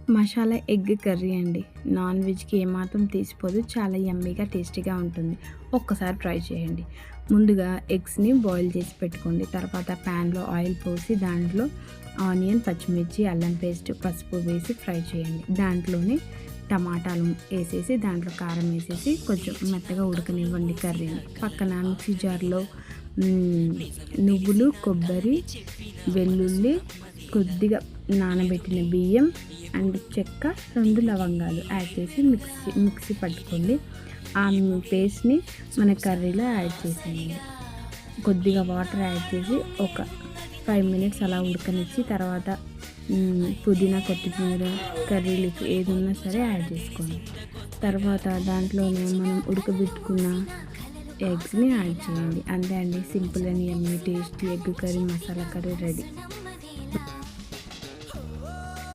Masala egg curry అండి. Non వెజ్‌కి ఏమాత్రం తీసిపోదు. చాలా యమ్మీగా, టేస్టీగా ఉంటుంది. ఒక్కసారి ట్రై చేయండి. ముందుగా ఎగ్స్‌ని బాయిల్ చేసి పెట్టుకోండి. తర్వాత ప్యాన్‌లో ఆయిల్ పోసి దాంట్లో ఆనియన్, పచ్చిమిర్చి, అల్లం పేస్ట్, పసుపు వేసి ఫ్రై చేయండి. దాంట్లోనే టమాటాలు ఏసేసి దాంట్లో కారం ఏసేసి కొంచెం మెత్తగా ఉడకనివ్వండి కర్రీని. పక్కన మిక్సీ జార్‌లో నువ్వులు, కొబ్బరి, వెల్లుల్లి, కొద్దిగా నానబెట్టిన బియ్యం అండ్ చెక్క, 2 లవంగాలు యాడ్ చేసి మిక్సీ పట్టుకోండి. ఆ పేస్ట్‌ని మన కర్రీలో యాడ్ చేసేయండి. కొద్దిగా వాటర్ యాడ్ చేసి ఒక 5 మినిట్స్ అలా ఉడకనిచ్చి తర్వాత పుదీనా, కొత్తిమీర, కర్రీ లీఫ్ ఏది ఉన్నా సరే యాడ్ చేసుకోండి. తర్వాత దాంట్లోనే మనం ఉడకబెట్టుకున్న ఎగ్స్‌ని యాడ్ చేయండి. అంతే అండి, simple and yummy tasty egg curry, masala curry ready.